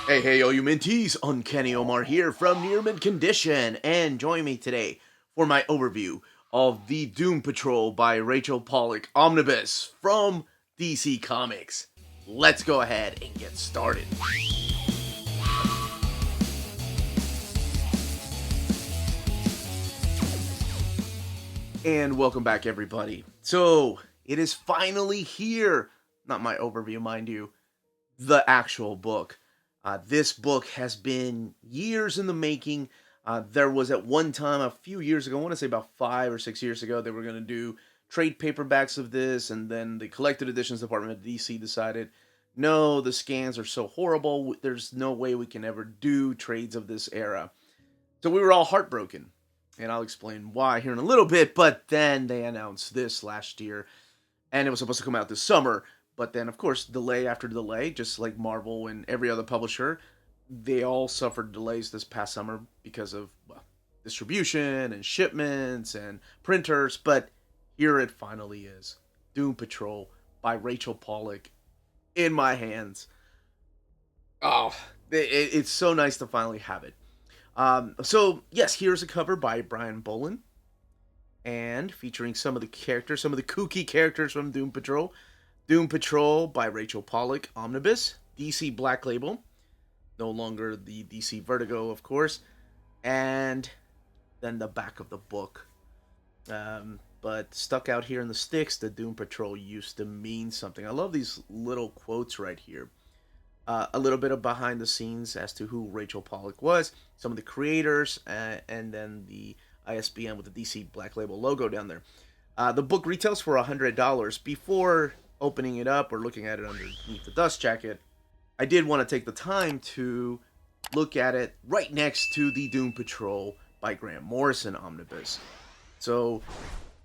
Hey, all you minties! Uncanny Omar here from Near Mint Condition, and join me today for my overview of the Doom Patrol by Rachel Pollack Omnibus from DC Comics. Let's go ahead and get started. And welcome back, everybody. So, it is finally here. Not my overview, mind you, the actual book. This book has been years in the making. There was at one time, a few years ago, I want to say about 5 or 6 years ago, they were going to do trade paperbacks of this, and then the collected editions department of DC decided, no, the scans are so horrible, there's no way we can ever do trades of this era. So we were all heartbroken, and I'll explain why here in a little bit, but then they announced this last year, and it was supposed to come out this summer. But then, of course, delay after delay, just like Marvel and every other publisher, they all suffered delays this past summer because of, well, distribution and shipments and printers. But here it finally is. Doom Patrol by Rachel Pollack in my hands. Oh, it's so nice to finally have it. So, yes, here's a cover by Brian Bolland. And featuring some of the characters, some of the kooky characters from Doom Patrol. Doom Patrol by Rachel Pollack Omnibus, DC Black Label, no longer the DC Vertigo, of course, and then the back of the book. But stuck out here in the sticks, the Doom Patrol used to mean something. I love these little quotes right here. A little bit of behind the scenes as to who Rachel Pollack was, some of the creators, and then the ISBN with the DC Black Label logo down there. The book retails for $100. Before opening it up or looking at it underneath the dust jacket, I did want to take the time to look at it right next to the Doom Patrol by Grant Morrison Omnibus. So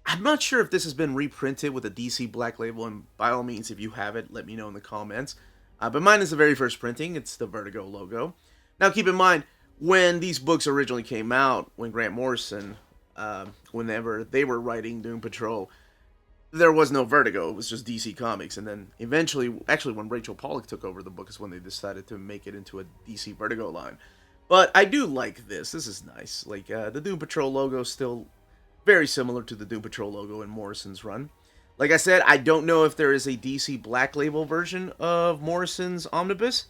I'm not sure if this has been reprinted with a DC Black Label, and by all means, if you have it, let me know in the comments. But mine is the very first printing. It's the Vertigo logo. Now keep in mind, when these books originally came out, when Grant Morrison, whenever they were writing Doom Patrol, there was no Vertigo. It was just DC Comics. And then eventually, actually when Rachel Pollack took over the book is when they decided to make it into a DC Vertigo line. But I do like this. This is nice. Like, the Doom Patrol logo is still very similar to the Doom Patrol logo in Morrison's run. Like I said, I don't know if there is a DC Black Label version of Morrison's Omnibus,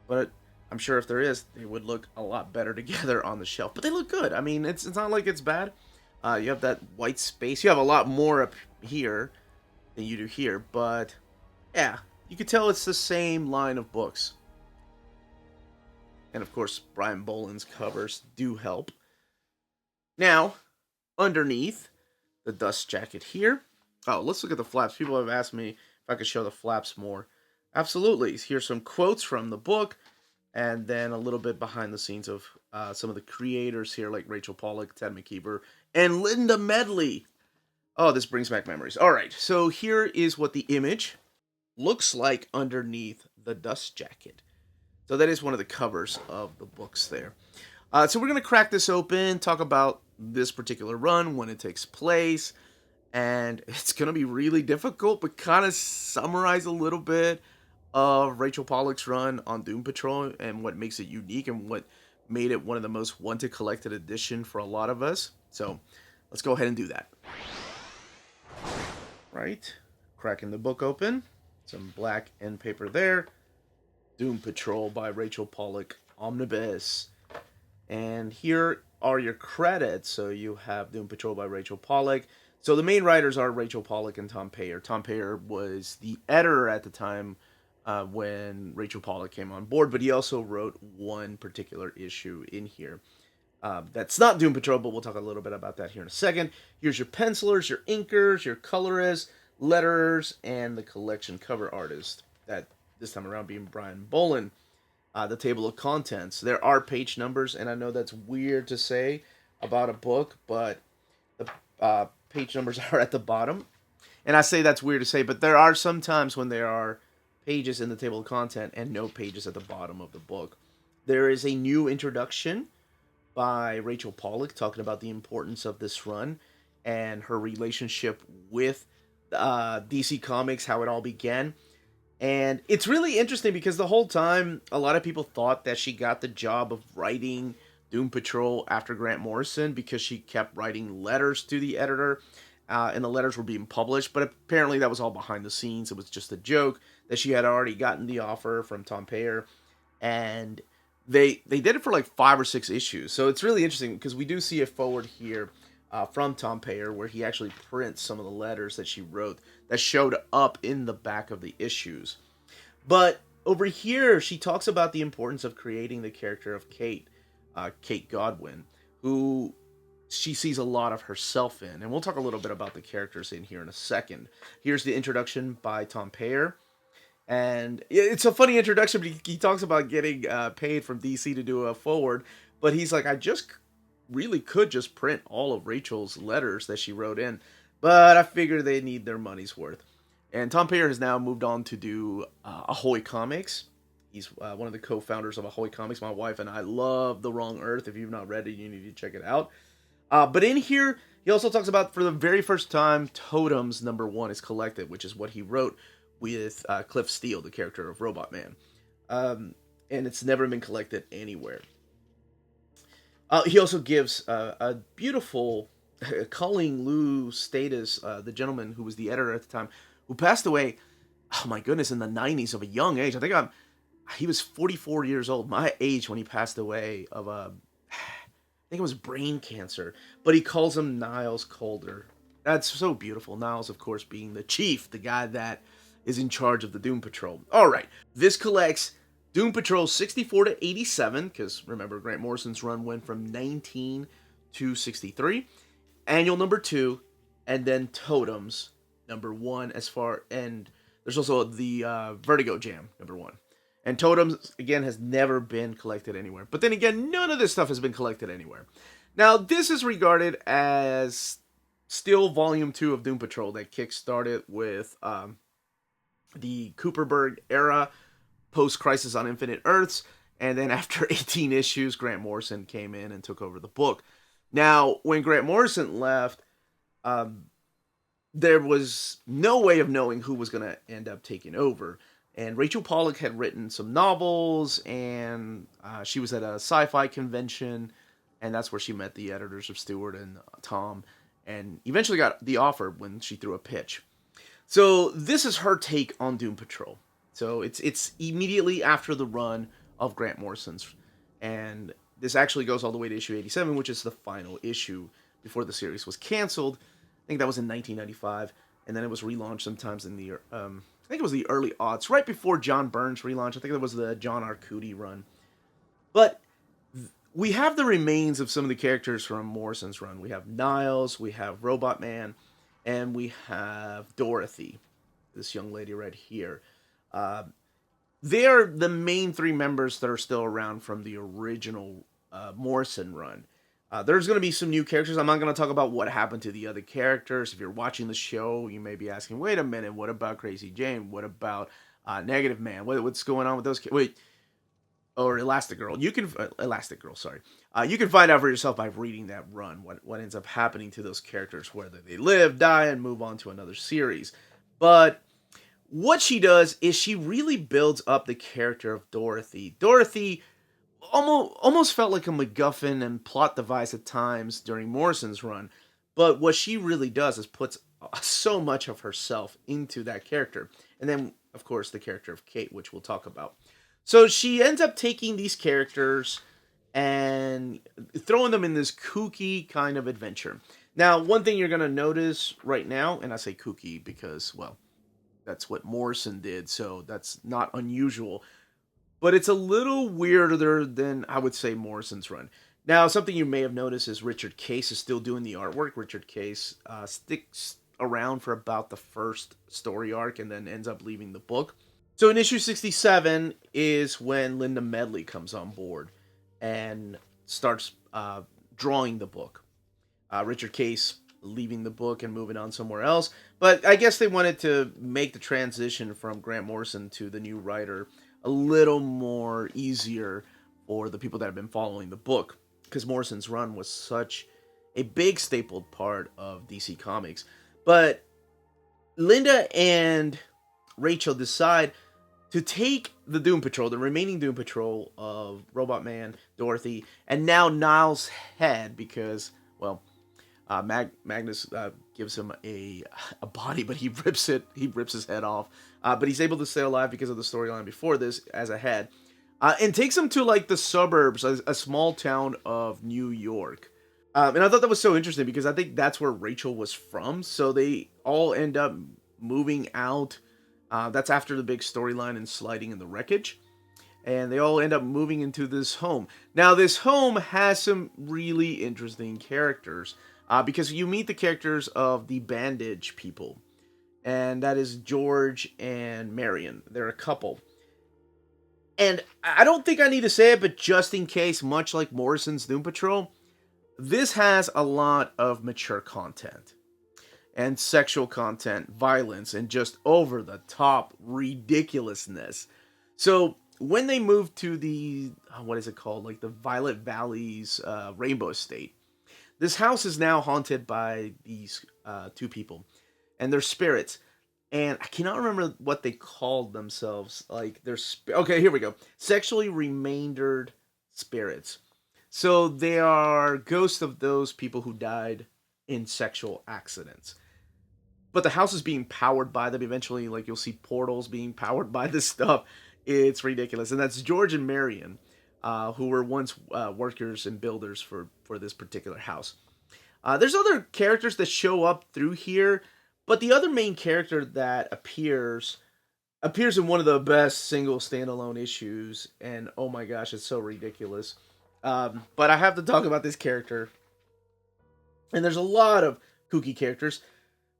but I'm sure if there is, they would look a lot better together on the shelf. But they look good. I mean, it's not like it's bad. You have that white space. You have a lot more up here than you do here, but yeah, you can tell it's the same line of books. And of course, Brian Boland's covers do help. Now, underneath the dust jacket here. Oh, let's look at the flaps. People have asked me if I could show the flaps more. Absolutely. Here's some quotes from the book, and then a little bit behind the scenes of some of the creators here, like Rachel Pollack, Ted McKeever, and Linda Medley. Oh, this brings back memories. All right, so here is what the image looks like underneath the dust jacket. So that is one of the covers of the books there. So we're going to crack this open, talk about this particular run, when it takes place, and it's going to be really difficult, but kind of summarize a little bit of Rachel Pollack's run on Doom Patrol and what makes it unique and what made it one of the most wanted collected edition for a lot of us. So let's go ahead and do that. Right, cracking the book open, some black end paper there. Doom Patrol by Rachel Pollack Omnibus. And here are your credits. So you have Doom Patrol by Rachel Pollack. So the main writers are Rachel Pollack and Tom Payer. Tom Payer was the editor at the time when Rachel Pollack came on board, but he also wrote one particular issue in here. That's not Doom Patrol, but we'll talk a little bit about that here in a second. Here's your pencilers, your inkers, your colorists, letterers, and the collection cover artist. That this time around being Brian Bolland. The table of contents. There are page numbers, and I know that's weird to say about a book, but the page numbers are at the bottom. And I say that's weird to say, but there are some times when there are pages in the table of content and no pages at the bottom of the book. There is a new introduction by Rachel Pollack talking about the importance of this run and her relationship with DC Comics, how it all began. And it's really interesting because the whole time, a lot of people thought that she got the job of writing Doom Patrol after Grant Morrison because she kept writing letters to the editor, and the letters were being published. But apparently, that was all behind the scenes. It was just a joke that she had already gotten the offer from Tom Payer, and they did it for like 5 or 6 issues. So it's really interesting because we do see a forward here from Tom Payer where he actually prints some of the letters that she wrote that showed up in the back of the issues. But over here, she talks about the importance of creating the character of Kate, Kate Godwin, who she sees a lot of herself in. And we'll talk a little bit about the characters in here in a second. Here's the introduction by Tom Payer. And it's a funny introduction, but he talks about getting paid from DC to do a forward. But he's like, I just really could just print all of Rachel's letters that she wrote in. But I figure they need their money's worth. And Tom Payer has now moved on to do Ahoy Comics. He's one of the co-founders of Ahoy Comics. My wife and I love The Wrong Earth. If you've not read it, you need to check it out. But in here, he also talks about, for the very first time, Totems #1 is collected, which is what he wrote with Cliff Steele, the character of Robot Man. And it's never been collected anywhere. He also gives a beautiful Colleen Lou Status, the gentleman who was the editor at the time, who passed away, oh my goodness, in the 90s of a young age. He was 44 years old, my age, when he passed away of I think it was brain cancer. But he calls him Niles Calder. That's so beautiful. Niles, of course, being the chief, the guy that is in charge of the Doom Patrol. All right, this collects Doom Patrol 64 to 87, because remember, Grant Morrison's run went from 19 to 63. Annual #2, and then Totems #1 and there's also the Vertigo Jam #1. And Totems, again, has never been collected anywhere. But then again, none of this stuff has been collected anywhere. Now, this is regarded as still Volume 2 of Doom Patrol that kickstarted with the Cooperberg era, post-Crisis on Infinite Earths, and then after 18 issues, Grant Morrison came in and took over the book. Now, when Grant Morrison left, there was no way of knowing who was going to end up taking over. And Rachel Pollack had written some novels, and she was at a sci-fi convention, and that's where she met the editors of Stewart and Tom, and eventually got the offer when she threw a pitch. So this is her take on Doom Patrol. So it's immediately after the run of Grant Morrison's, and this actually goes all the way to issue 87, which is the final issue before the series was canceled. I think that was in 1995, and then it was relaunched sometimes in the I think it was the early aughts, right before John Byrne's relaunch. I think that was the John Arcudi run. But we have the remains of some of the characters from Morrison's run. We have Niles, we have Robot Man, and we have Dorothy, this young lady right here. They are the main 3 members that are still around from the original Morrison run. There's going to be some new characters. I'm not going to talk about what happened to the other characters. If you're watching the show, you may be asking, wait a minute, what about Crazy Jane? What about Negative Man? What's going on with those? Or Elastigirl. Elastigirl, sorry. You can find out for yourself by reading that run, what ends up happening to those characters, whether they live, die, and move on to another series. But what she does is she really builds up the character of Dorothy. Dorothy almost felt like a MacGuffin and plot device at times during Morrison's run, but what she really does is puts so much of herself into that character. And then, of course, the character of Kate, which we'll talk about. So she ends up taking these characters and throwing them in this kooky kind of adventure. Now, one thing you're going to notice right now, and I say kooky because, well, that's what Morrison did, so that's not unusual. But it's a little weirder than, I would say, Morrison's run. Now, something you may have noticed is Richard Case is still doing the artwork. Richard Case sticks around for about the first story arc and then ends up leaving the book. So in issue 67 is when Linda Medley comes on board and starts drawing the book. Richard Case leaving the book and moving on somewhere else. But I guess they wanted to make the transition from Grant Morrison to the new writer a little more easier for the people that have been following the book, because Morrison's run was such a big stapled part of DC Comics. But Linda and Rachel decide, to take the Doom Patrol, the remaining Doom Patrol of Robot Man, Dorothy, and now Niles' head, because, well, Magnus gives him a body, but he rips his head off. But he's able to stay alive because of the storyline before this as a head, and takes him to like the suburbs, a small town of New York. And I thought that was so interesting because I think that's where Rachel was from. So they all end up moving out. That's after the big storyline and sliding in the wreckage. And they all end up moving into this home. Now, this home has some really interesting characters. Because you meet the characters of the Bandage people. And that is George and Marion. They're a couple. And I don't think I need to say it, but just in case, much like Morrison's Doom Patrol, this has a lot of mature content. And sexual content, violence, and just over-the-top ridiculousness. So, when they moved to the, what is it called? Like the Violet Valley's Rainbow Estate. This house is now haunted by these two people. And their spirits. And I cannot remember what they called themselves. Like, they're... Okay, here we go. Sexually remaindered spirits. So, they are ghosts of those people who died in sexual accidents. But the house is being powered by them. Eventually, like, you'll see portals being powered by this stuff. It's ridiculous. And that's George and Marion, who were once workers and builders for this particular house. There's other characters that show up through here, but the other main character that appears in one of the best single standalone issues, and oh my gosh, it's so ridiculous. But I have to talk about this character. And there's a lot of kooky characters,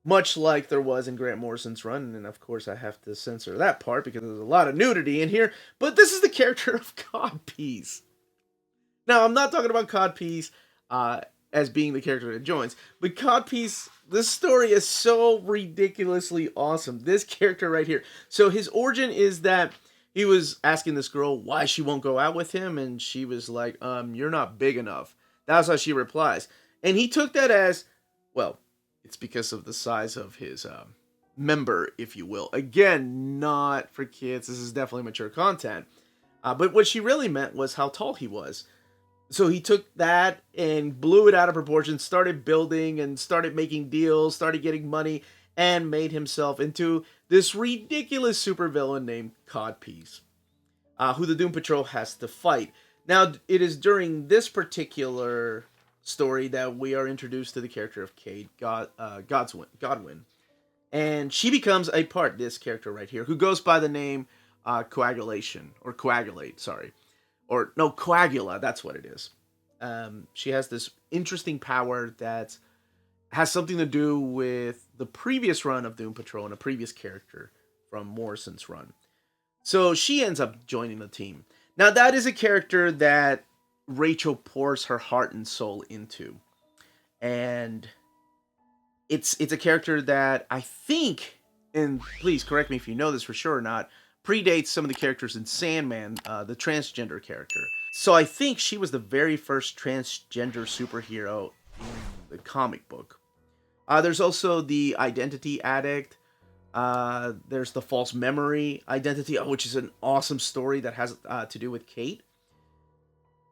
much like there was in Grant Morrison's run, and of course I have to censor that part because there's a lot of nudity in here, but this is the character of Codpiece. Now, I'm not talking about Codpiece as being the character that joins, but Codpiece, this story is so ridiculously awesome. This character right here. So his origin is that he was asking this girl why she won't go out with him, and she was like, you're not big enough. That's how she replies. And he took that as, well, it's because of the size of his member, if you will. Again, not for kids. This is definitely mature content. But what she really meant was how tall he was. So he took that and blew it out of proportion, started building and started making deals, started getting money, and made himself into this ridiculous supervillain named Codpiece, who the Doom Patrol has to fight. Now, it is during this particular story that we are introduced to the character of Kate Godwin. And she becomes a part, this character right here, who goes by the name Coagulation, or Coagulate, sorry. Or, no, Coagula, that's what it is. She has this interesting power that has something to do with the previous run of Doom Patrol and a previous character from Morrison's run. So she ends up joining the team. Now, that is a character that Rachel pours her heart and soul into. And it's a character that I think, and please correct me if you know this for sure or not, predates some of the characters in Sandman, the transgender character. So I think she was the very first transgender superhero in the comic book. There's also the Identity Addict. There's the False Memory Identity, which is an awesome story that has to do with Kate.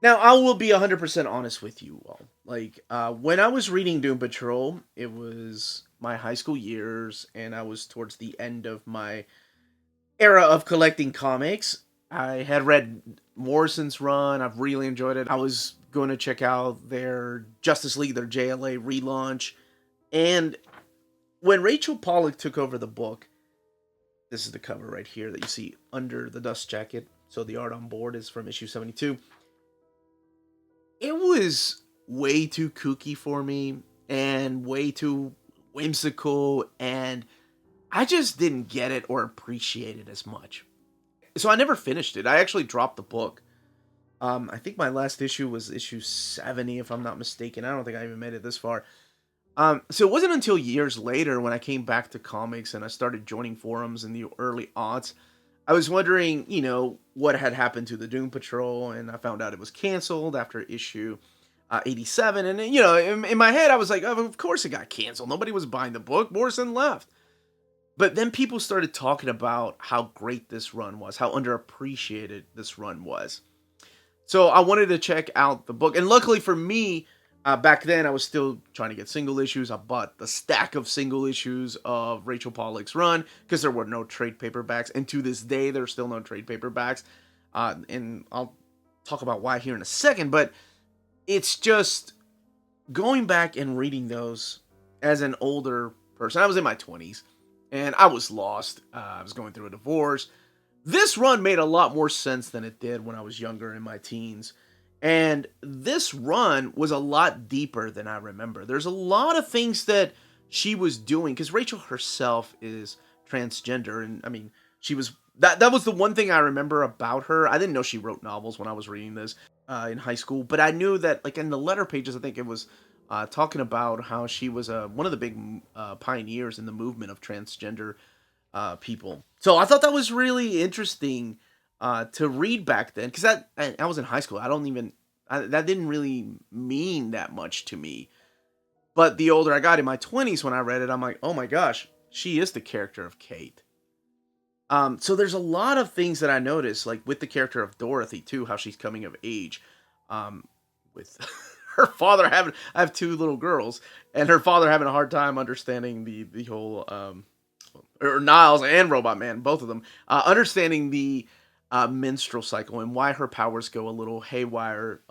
Now, I will be 100% honest with you all. Like, when I was reading Doom Patrol, it was my high school years, and I was towards the end of my era of collecting comics. I had read Morrison's run. I've really enjoyed it. I was going to check out their Justice League, their JLA relaunch. And when Rachel Pollack took over the book, this is the cover right here that you see under the dust jacket. So the art on board is from issue 72. It was way too kooky for me and way too whimsical, and I just didn't get it or appreciate it as much. So I never finished it. I actually dropped the book. I think my last issue was issue 70, if I'm not mistaken. I don't think I even made it this far. So it wasn't until years later when I came back to comics and I started joining forums in the early aughts. I was wondering, what had happened to the Doom Patrol, and I found out it was canceled after issue 87. And, in my head, I was like, oh, of course it got canceled. Nobody was buying the book. Morrison left. But then people started talking about how great this run was, how underappreciated this run was. So I wanted to check out the book. And luckily for me, back then I was still trying to get single issues. I bought the stack of single issues of Rachel Pollack's run because there were no trade paperbacks. And to this day, there's still no trade paperbacks. And I'll talk about why here in a second. But it's just going back and reading those as an older person. I was in my 20s and I was lost. I was going through a divorce. This run made a lot more sense than it did when I was younger in my teens. And this run was a lot deeper than I remember. There's a lot of things that she was doing because Rachel herself is transgender. And I mean, she was that was the one thing I remember about her. I didn't know she wrote novels when I was reading this in high school, but I knew that like in the letter pages, I think it was talking about how she was one of the big pioneers in the movement of transgender people. So I thought that was really interesting to read back then, because I was in high school. That didn't really mean that much to me. But the older I got in my 20s when I read it, I'm like, oh my gosh, she is the character of Kate. So there's a lot of things that I noticed, like with the character of Dorothy too, how she's coming of age, with her father I have two little girls, and her father having a hard time understanding the whole, or Niles and Robot Man, both of them, understanding the menstrual cycle and why her powers go a little haywire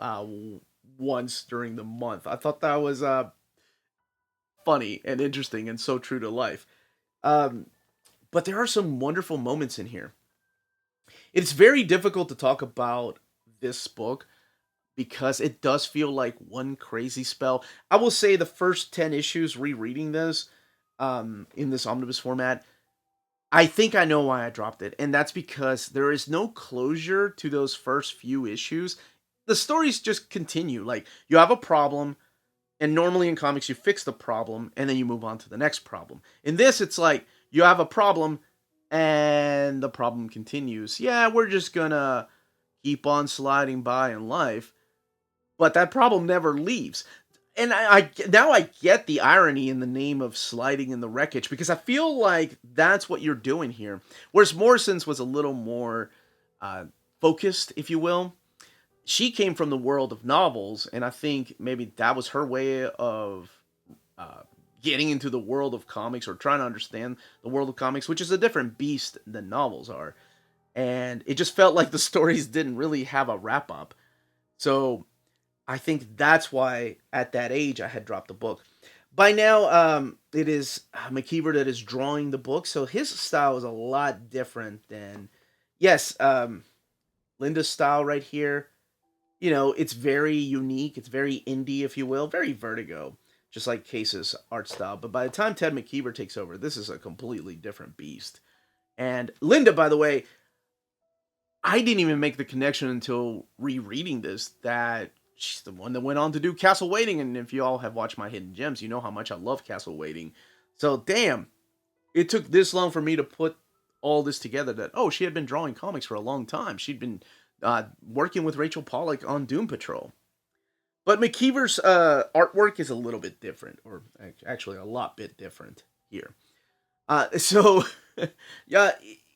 once during the month. I thought that was funny and interesting and so true to life. But there are some wonderful moments in here. It's very difficult to talk about this book because it does feel like one crazy spell. I will say the first 10 issues, rereading this in this omnibus format, I think I know why I dropped it. And that's because there is no closure to those first few issues. The stories just continue. Like, you have a problem, and normally in comics, you fix the problem, and then you move on to the next problem. In this, it's like, you have a problem, and the problem continues. Yeah, we're just gonna keep on sliding by in life, but that problem never leaves. And I now I get the irony in the name of sliding in the wreckage, because I feel like that's what you're doing here. Whereas Morrison's was a little more focused, if you will. She came from the world of novels, and I think maybe that was her way of getting into the world of comics, or trying to understand the world of comics, which is a different beast than novels are. And it just felt like the stories didn't really have a wrap up. So I think that's why at that age I had dropped the book. By now, it is McKeever that is drawing the book, so his style is a lot different than, yes, Linda's style right here. You know, it's very unique. It's very indie, if you will, very Vertigo, just like Case's art style. But by the time Ted McKeever takes over, this is a completely different beast. And Linda, by the way, I didn't even make the connection until rereading this that she's the one that went on to do Castle Waiting. And if you all have watched my Hidden Gems, you know how much I love Castle Waiting. So, damn, it took this long for me to put all this together that, oh, she had been drawing comics for a long time. She'd been working with Rachel Pollack on Doom Patrol. But McKeever's artwork is a little bit different, or actually a lot bit different here. So, yeah,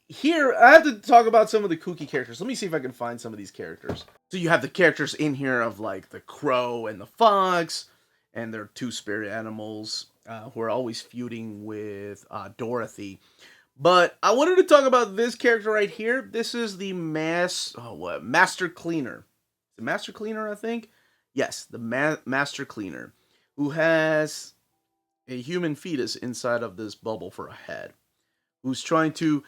here I have to talk about some of the kooky characters. Let me see if I can find some of these characters. So you have the characters in here of like the crow and the fox, and their two spirit animals who are always feuding with Dorothy. But I wanted to talk about this character right here. This is the Master Cleaner. The Master Cleaner, I think. Yes, the Master Cleaner, who has a human fetus inside of this bubble for a head, who's trying to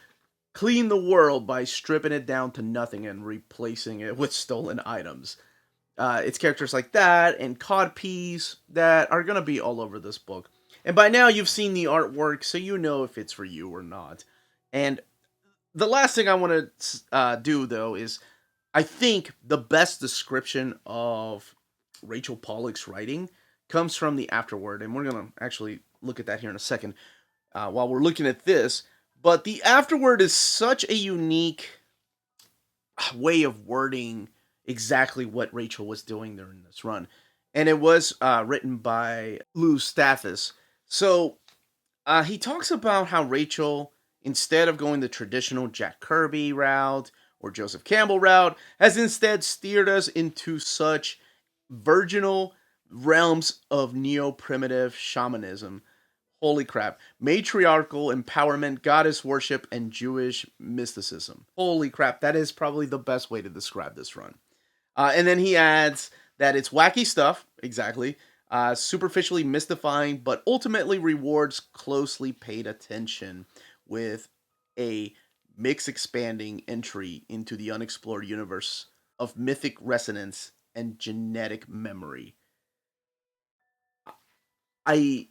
clean the world by stripping it down to nothing and replacing it with stolen items. It's characters like that and codpiece that are going to be all over this book. And by now you've seen the artwork, so you know if it's for you or not. And the last thing I want to do, though, is I think the best description of Rachel Pollack's writing comes from the afterword. And we're going to actually look at that here in a second while we're looking at this. But the afterword is such a unique way of wording exactly what Rachel was doing during this run. And it was written by Lou Stathis. So He talks about how Rachel, instead of going the traditional Jack Kirby route or Joseph Campbell route, has instead steered us into such virginal realms of neo-primitive shamanism. Holy crap. Matriarchal empowerment, goddess worship, and Jewish mysticism. Holy crap, that is probably the best way to describe this run. And then he adds that it's wacky stuff, exactly, superficially mystifying, but ultimately rewards closely paid attention with a mix expanding entry into the unexplored universe of mythic resonance and genetic memory. I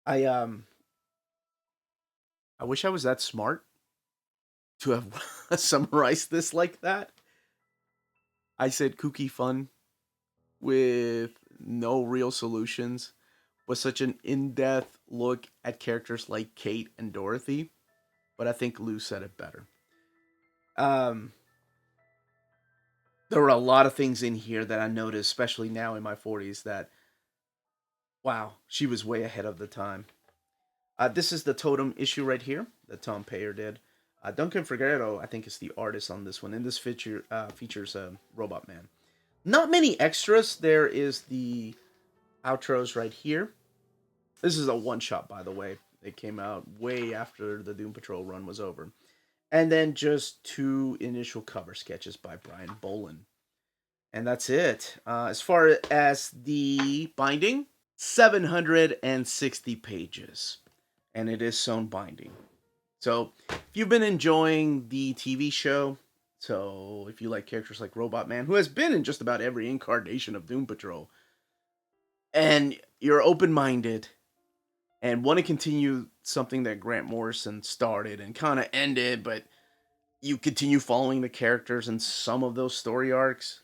I I wish I was that smart to have summarized this like that. I said kooky fun with no real solutions, was such an in-depth look at characters like Kate and Dorothy, but I think Lou said it better. Um, there were a lot of things in here that I noticed, especially now in my 40s, that, wow, she was way ahead of the time. This is the Totem issue right here that Tom Payer did. Duncan Figueredo, I think, is the artist on this one, and this features Robot Man. Not many extras. There is the outros right here. This is a one-shot, by the way. It came out way after the Doom Patrol run was over. And then just 2 initial cover sketches by Brian Bolin. And that's it. As far as the binding, 760 pages. And it is sewn binding. So, if you've been enjoying the TV show, so if you like characters like Robot Man, who has been in just about every incarnation of Doom Patrol, and you're open-minded and want to continue something that Grant Morrison started and kind of ended, but you continue following the characters in some of those story arcs,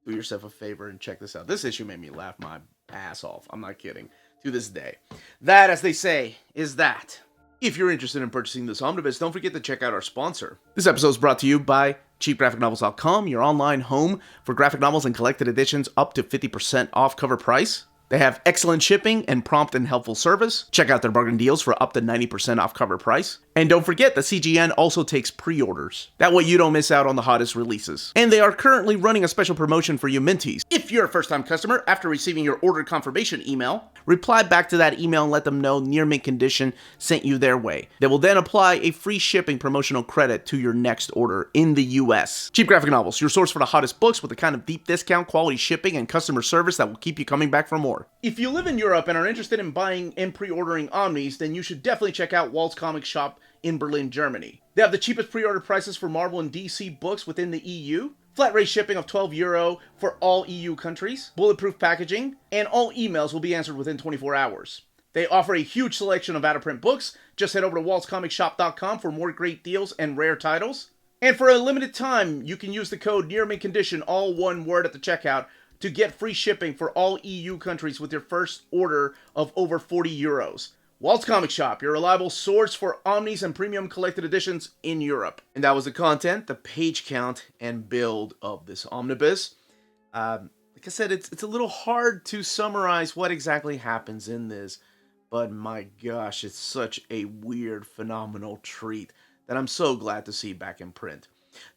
do yourself a favor and check this out. This issue made me laugh my ass off. I'm not kidding. To this day. That, as they say, is that. If you're interested in purchasing this omnibus, don't forget to check out our sponsor. This episode is brought to you by cheapgraphicnovels.com, your online home for graphic novels and collected editions up to 50% off cover price. They have excellent shipping and prompt and helpful service. Check out their bargain deals for up to 90% off cover price. And don't forget that CGN also takes pre-orders. That way you don't miss out on the hottest releases. And they are currently running a special promotion for you Minties. If you're a first-time customer, after receiving your order confirmation email, reply back to that email and let them know Near Mint Condition sent you their way. They will then apply a free shipping promotional credit to your next order in the US. Cheap Graphic Novels, your source for the hottest books with the kind of deep discount, quality shipping, and customer service that will keep you coming back for more. If you live in Europe and are interested in buying and pre-ordering Omnis, then you should definitely check out Walt's Comic Shop in Berlin, Germany. They have the cheapest pre-order prices for Marvel and DC books within the EU, flat rate shipping of €12 for all EU countries, bulletproof packaging, and all emails will be answered within 24 hours. They offer a huge selection of out-of-print books. Just head over to waltzcomicshop.com for more great deals and rare titles. And for a limited time, you can use the code NEARMINTCONDITION, all one word at the checkout, to get free shipping for all EU countries with your first order of over €40. Walt's Comic Shop, your reliable source for Omnis and premium collected editions in Europe. And that was the content, the page count, and build of this omnibus. Like I said, it's a little hard to summarize what exactly happens in this, but my gosh, it's such a weird, phenomenal treat that I'm so glad to see back in print.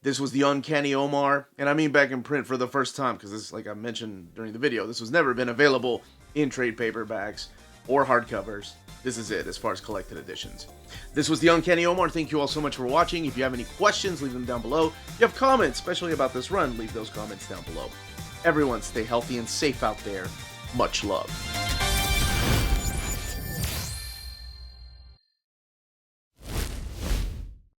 This was the Uncanny Omar, and I mean back in print for the first time, because this, like I mentioned during the video, this was never been available in trade paperbacks or hardcovers. This is it as far as collected editions. This was the Uncanny Omar. Thank you all so much for watching. If you have any questions, leave them down below. If you have comments, especially about this run, leave those comments down below. Everyone stay healthy and safe out there. Much love.